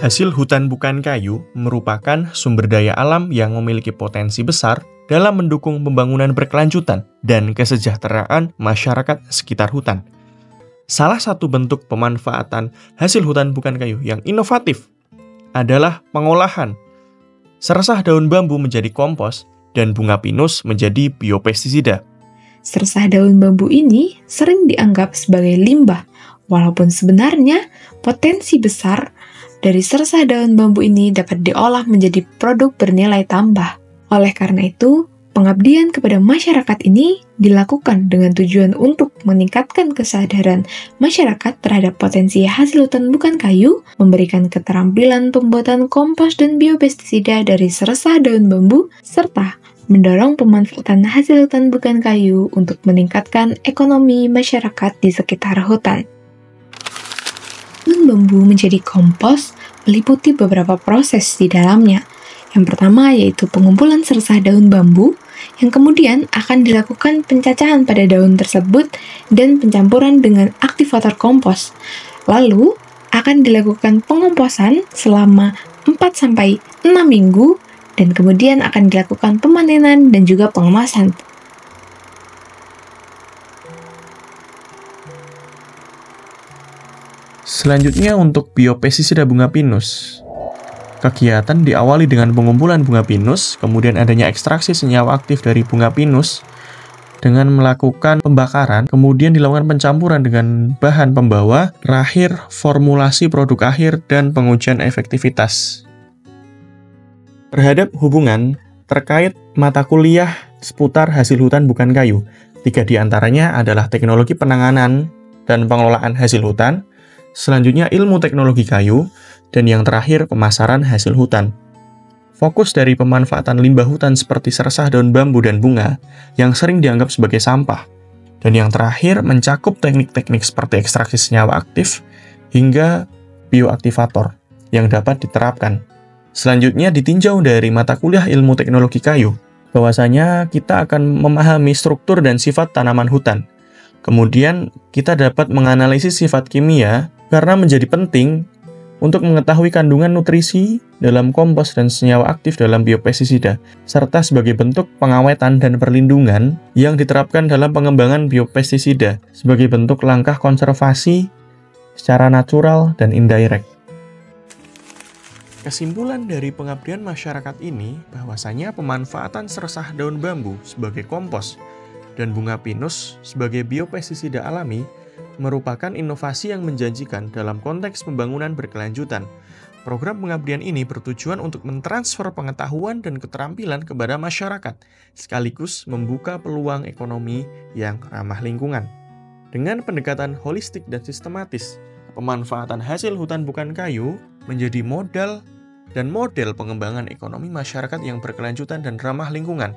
Hasil hutan bukan kayu merupakan sumber daya alam yang memiliki potensi besar dalam mendukung pembangunan berkelanjutan dan kesejahteraan masyarakat sekitar hutan. Salah satu bentuk pemanfaatan hasil hutan bukan kayu yang inovatif adalah pengolahan sersah daun bambu menjadi kompos dan bunga pinus menjadi biopestisida. Sersah daun bambu ini sering dianggap sebagai limbah, walaupun sebenarnya potensi besar dari sersah daun bambu ini dapat diolah menjadi produk bernilai tambah. Oleh karena itu, pengabdian kepada masyarakat ini dilakukan dengan tujuan untuk meningkatkan kesadaran masyarakat terhadap potensi hasil hutan bukan kayu, memberikan keterampilan pembuatan kompos dan biopestisida dari sersah daun bambu, serta mendorong pemanfaatan hasil hutan bukan kayu untuk meningkatkan ekonomi masyarakat di sekitar hutan. Daun bambu menjadi kompos meliputi beberapa proses di dalamnya. Yang pertama yaitu pengumpulan sersah daun bambu, yang kemudian akan dilakukan pencacahan pada daun tersebut dan pencampuran dengan aktivator kompos. Lalu, akan dilakukan pengomposan selama 4-6 minggu, dan kemudian akan dilakukan pemanenan dan juga pengemasan. Selanjutnya untuk biopestisida bunga pinus. Kegiatan diawali dengan pengumpulan bunga pinus, kemudian adanya ekstraksi senyawa aktif dari bunga pinus dengan melakukan pembakaran, kemudian dilakukan pencampuran dengan bahan pembawa, terakhir formulasi produk akhir dan pengujian efektivitas. Terhadap hubungan terkait mata kuliah seputar hasil hutan bukan kayu, 3 diantaranya adalah teknologi penanganan dan pengelolaan hasil hutan, selanjutnya ilmu teknologi kayu, dan yang terakhir pemasaran hasil hutan. Fokus dari pemanfaatan limbah hutan seperti sersah daun bambu dan bunga yang sering dianggap sebagai sampah. Dan yang terakhir mencakup teknik-teknik seperti ekstraksi senyawa aktif hingga bioaktivator yang dapat diterapkan. Selanjutnya ditinjau dari mata kuliah ilmu teknologi kayu, bahwasanya kita akan memahami struktur dan sifat tanaman hutan. Kemudian kita dapat menganalisis sifat kimia karena menjadi penting untuk mengetahui kandungan nutrisi dalam kompos dan senyawa aktif dalam biopestisida, serta sebagai bentuk pengawetan dan perlindungan yang diterapkan dalam pengembangan biopestisida sebagai bentuk langkah konservasi secara natural dan indirect. Kesimpulan dari pengabdian masyarakat ini bahwasanya pemanfaatan sersah daun bambu sebagai kompos dan bunga pinus sebagai biopestisida alami merupakan inovasi yang menjanjikan dalam konteks pembangunan berkelanjutan. Program pengabdian ini bertujuan untuk mentransfer pengetahuan dan keterampilan kepada masyarakat, sekaligus membuka peluang ekonomi yang ramah lingkungan. Dengan pendekatan holistik dan sistematis, pemanfaatan hasil hutan bukan kayu menjadi modal dan model pengembangan ekonomi masyarakat yang berkelanjutan dan ramah lingkungan.